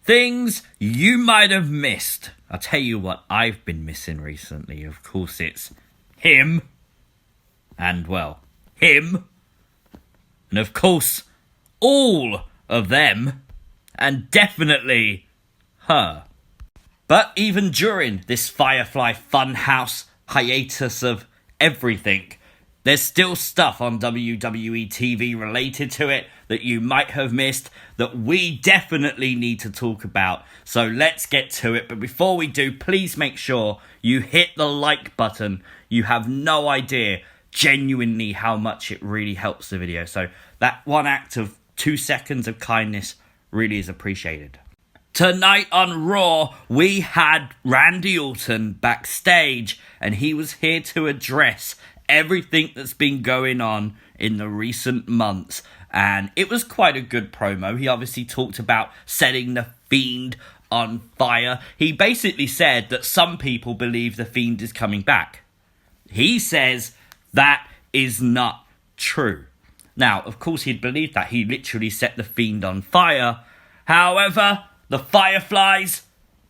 Things you might have missed. I'll tell you what I've been missing recently. Of course, it's him. And, well, him. And, of course, all of them. And definitely her. But even during this Firefly funhouse hiatus of everything, there's still stuff on WWE TV related to it that you might have missed that we definitely need to talk about. So let's get to it. But before we do, please make sure you hit the like button. You have no idea genuinely how much it really helps the video. So that one act of 2 seconds of kindness really is appreciated. Tonight on Raw, we had Randy Orton backstage, and he was here to address everything that's been going on in the recent months. And it was quite a good promo. He obviously talked about setting the Fiend on fire. He basically said that some people believe the Fiend is coming back. He says that is not true. Now, of course, he'd believe that. He literally set the Fiend on fire. However, the Fireflies,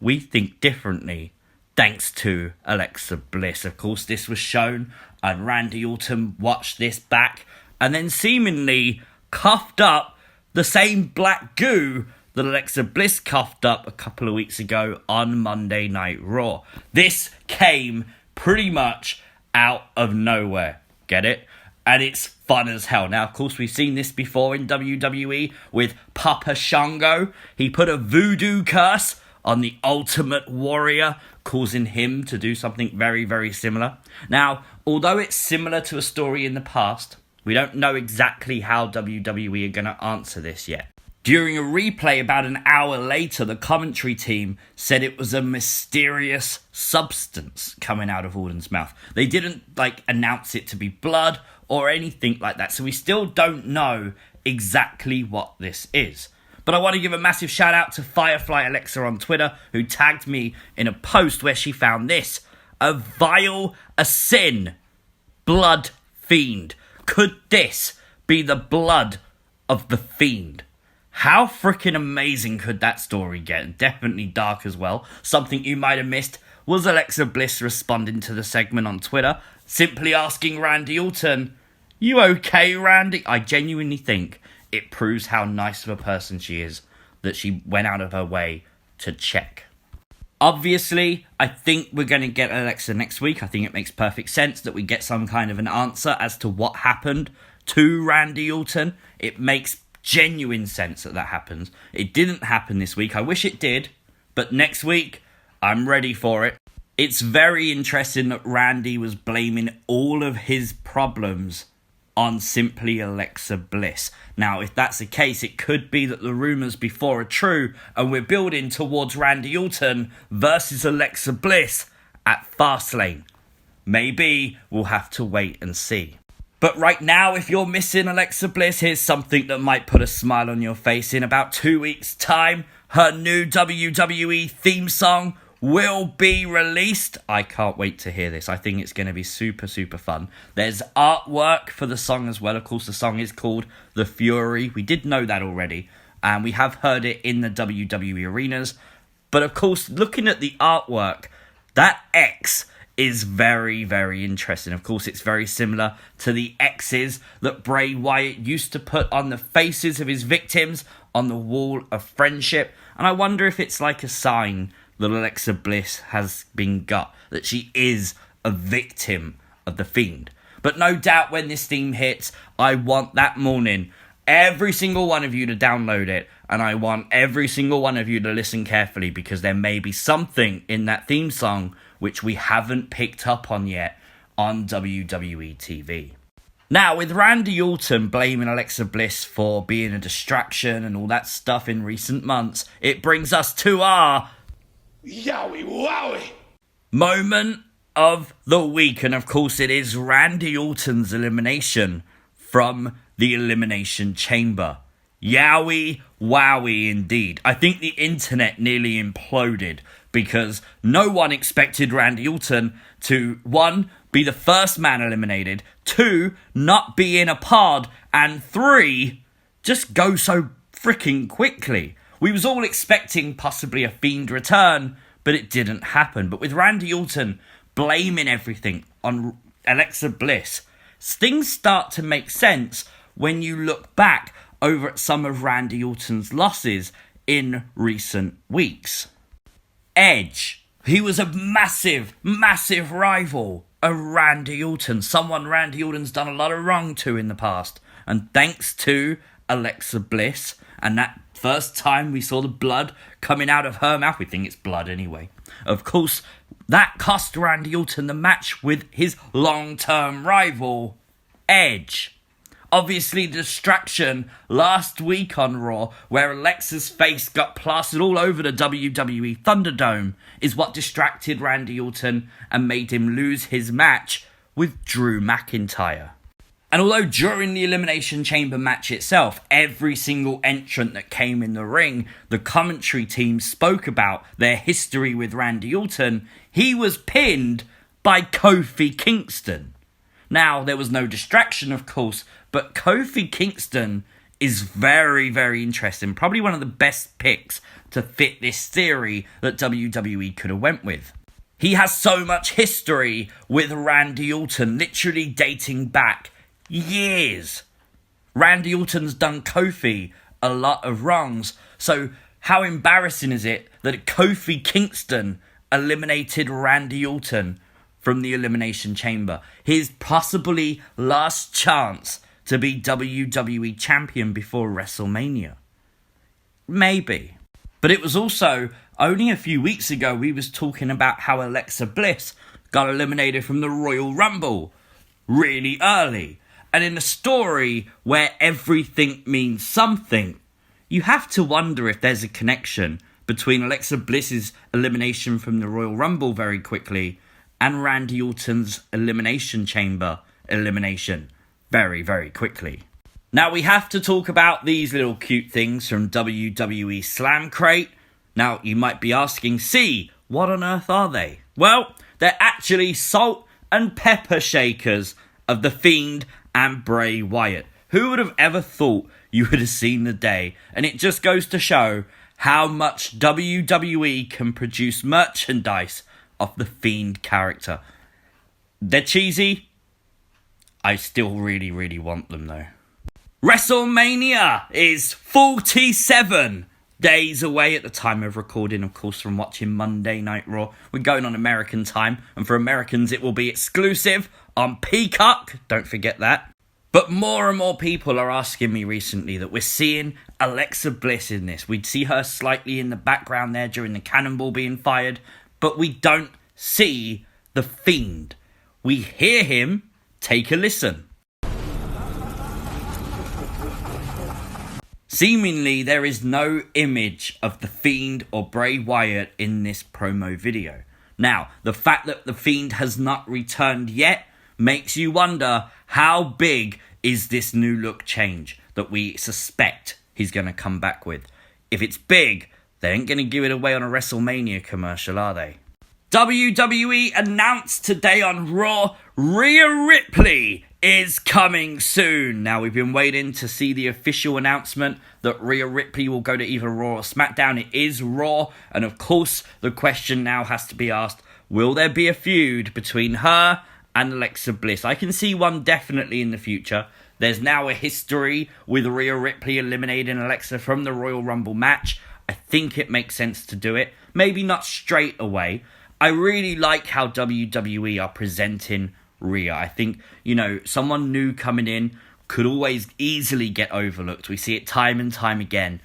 we think differently, thanks to Alexa Bliss. Of course, this was shown, and Randy Orton watched this back and then seemingly coughed up the same black goo that Alexa Bliss coughed up a couple of weeks ago on Monday Night Raw. This came pretty much out of nowhere. Get it? And it's fun as hell. Now, of course, we've seen this before in WWE with Papa Shango. He put a voodoo curse on the Ultimate Warrior, causing him to do something very, very similar. Now, although it's similar to a story in the past, we don't know exactly how WWE are going to answer this yet. During a replay about an hour later, the commentary team said it was a mysterious substance coming out of Orton's mouth. They didn't, announce it to be blood or anything like that, so we still don't know exactly what this is. But I want to give a massive shout out to Firefly Alexa on Twitter, who tagged me in a post where she found this: a vial, a sin, blood fiend. Could this be the blood of the Fiend? How freaking amazing could that story get? Definitely dark as well. Something you might have missed was Alexa Bliss responding to the segment on Twitter, simply asking Randy Orton, "You okay, Randy?" I genuinely think it proves how nice of a person she is that she went out of her way to check. Obviously, I think we're going to get Alexa next week. I think it makes perfect sense that we get some kind of an answer as to what happened to Randy Orton. It makes genuine sense that happens. It didn't happen this week. I wish it did, but next week, I'm ready for it. It's very interesting that Randy was blaming all of his problems on simply Alexa Bliss. Now, if that's the case, it could be that the rumours before are true, and we're building towards Randy Orton versus Alexa Bliss at Fastlane. Maybe we'll have to wait and see. But right now, if you're missing Alexa Bliss, here's something that might put a smile on your face. In about 2 weeks' time, her new WWE theme song will be released. I can't wait to hear this. I think it's going to be super, super fun. There's artwork for the song as well. Of course, the song is called The Fury. We did know that already, and we have heard it in the WWE arenas. But of course, looking at the artwork, that X is very, very interesting. Of course, it's very similar to the X's that Bray Wyatt used to put on the faces of his victims on the Wall of Friendship. And I wonder if it's like a sign that Alexa Bliss has been got, that she is a victim of the Fiend. But no doubt when this theme hits, I want that morning every single one of you to download it, and I want every single one of you to listen carefully, because there may be something in that theme song which we haven't picked up on yet on WWE TV. Now, with Randy Orton blaming Alexa Bliss for being a distraction and all that stuff in recent months, it brings us to our Yowie Wowie moment of the week. And of course, it is Randy Orton's elimination from the Elimination Chamber. Yowie Wowie indeed. I think the internet nearly imploded because no one expected Randy Orton to, 1, be the first man eliminated, 2, not be in a pod, and 3, just go so freaking quickly. We was all expecting possibly a Fiend return, but it didn't happen. But with Randy Orton blaming everything on Alexa Bliss, things start to make sense when you look back over at some of Randy Orton's losses in recent weeks. Edge, he was a massive rival of Randy Orton, someone Randy Orton's done a lot of wrong to in the past. And thanks to Alexa Bliss, and that first time we saw the blood coming out of her mouth, we think it's blood anyway, of course, that cost Randy Orton the match with his long-term rival, Edge. Obviously, the distraction last week on Raw, where Alexa's face got plastered all over the WWE Thunderdome, is what distracted Randy Orton and made him lose his match with Drew McIntyre. And although during the Elimination Chamber match itself, every single entrant that came in the ring, the commentary team spoke about their history with Randy Orton, he was pinned by Kofi Kingston. Now, there was no distraction, of course, but Kofi Kingston is very, very interesting. Probably one of the best picks to fit this theory that WWE could have went with. He has so much history with Randy Orton, literally dating back years. Randy Orton's done Kofi a lot of wrongs. So how embarrassing is it that Kofi Kingston eliminated Randy Orton from the Elimination Chamber? His possibly last chance to be WWE Champion before WrestleMania. Maybe. But it was also only a few weeks ago we was talking about how Alexa Bliss got eliminated from the Royal Rumble really early. And in a story where everything means something, you have to wonder if there's a connection between Alexa Bliss's elimination from the Royal Rumble very quickly and Randy Orton's Elimination Chamber elimination very, very quickly. Now, we have to talk about these little cute things from WWE Slam Crate. Now, you might be asking, see, what on earth are they? Well, they're actually salt and pepper shakers of The Fiend and Bray Wyatt. Who would have ever thought you would have seen the day? And it just goes to show how much WWE can produce merchandise of the Fiend character. They're cheesy. I still really, really want them though. WrestleMania is 47 days away at the time of recording, of course, from watching Monday Night Raw. We're going on American time, and for Americans it will be exclusive on Peacock. Don't forget that. But more and more people are asking me recently that we're seeing Alexa Bliss in this. We'd see her slightly in the background there during the cannonball being fired, but we don't see the Fiend. We hear him. Take a listen. Seemingly, there is no image of the Fiend or Bray Wyatt in this promo video. Now, the fact that the Fiend has not returned yet makes you wonder how big is this new look change that we suspect he's going to come back with. If it's big, they ain't going to give it away on a WrestleMania commercial, are they? WWE announced today on Raw, Rhea Ripley is coming soon. Now, we've been waiting to see the official announcement that Rhea Ripley will go to either Raw or SmackDown. It is Raw, and of course, the question now has to be asked, will there be a feud between her and Alexa Bliss? I can see one definitely in the future. There's now a history with Rhea Ripley eliminating Alexa from the Royal Rumble match. I think it makes sense to do it. Maybe not straight away. I really like how WWE are presenting Rhea. I think, someone new coming in could always easily get overlooked. We see it time and time again.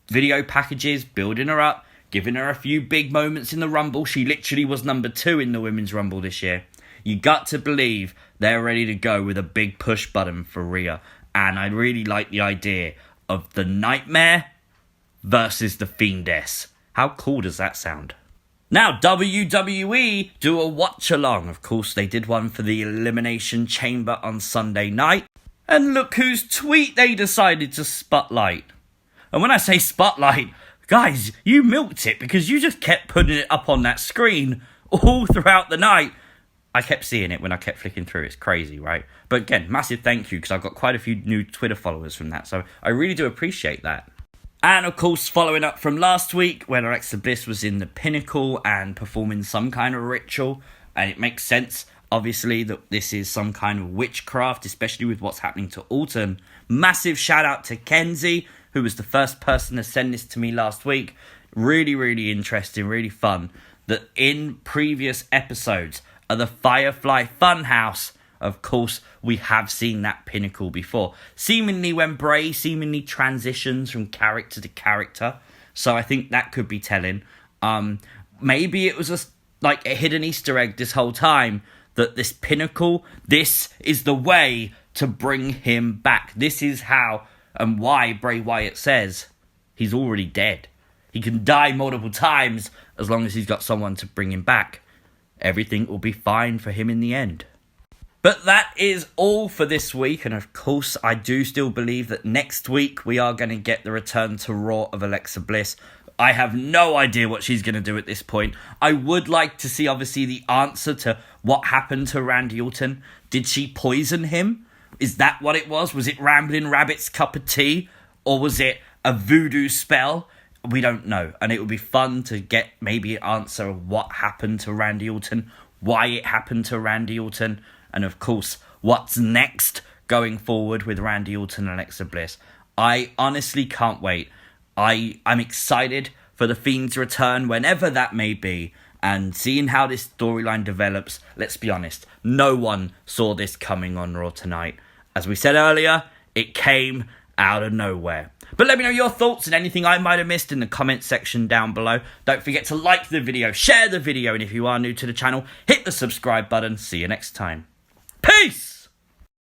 Video packages, building her up, giving her a few big moments in the Rumble. She literally was number 2 in the Women's Rumble this year. You got to believe they're ready to go with a big push button for Rhea. And I really like the idea of the Nightmare versus the Fiendess. How cool does that sound? Now, WWE do a watch-along. Of course, they did one for the Elimination Chamber on Sunday night. And look whose tweet they decided to spotlight. And when I say spotlight, guys, you milked it because you just kept putting it up on that screen all throughout the night. I kept seeing it when I kept flicking through. It's crazy, right? But again, massive thank you because I've got quite a few new Twitter followers from that. So I really do appreciate that. And of course, following up from last week, when Alexa Bliss was in the Pinnacle and performing some kind of ritual, and it makes sense, obviously, that this is some kind of witchcraft, especially with what's happening to Orton. Massive shout out to Kenzie, who was the first person to send this to me last week. Really, really interesting, really fun. That in previous episodes of the Firefly funhouse, of course, we have seen that Pinnacle before. Seemingly when Bray seemingly transitions from character to character. So I think that could be telling. Maybe it was a hidden Easter egg this whole time. That this Pinnacle, this is the way to bring him back. This is how and why Bray Wyatt says he's already dead. He can die multiple times as long as he's got someone to bring him back. Everything will be fine for him in the end. But that is all for this week, and of course I do still believe that next week we are going to get the return to Raw of Alexa Bliss. I have no idea what she's going to do at this point. I would like to see, obviously, the answer to what happened to Randy Orton. Did she poison him? Is that what it was? Was it Ramblin' Rabbit's cup of tea? Or was it a voodoo spell? We don't know. And it would be fun to get maybe an answer of what happened to Randy Orton, why it happened to Randy Orton, and of course, what's next going forward with Randy Orton and Alexa Bliss. I honestly can't wait. I'm excited for the Fiend's return, whenever that may be, and seeing how this storyline develops. Let's be honest, no one saw this coming on Raw tonight. As we said earlier, it came out of nowhere. But let me know your thoughts and anything I might have missed in the comment section down below. Don't forget to like the video, share the video, and if you are new to the channel, hit the subscribe button. See you next time. Peace!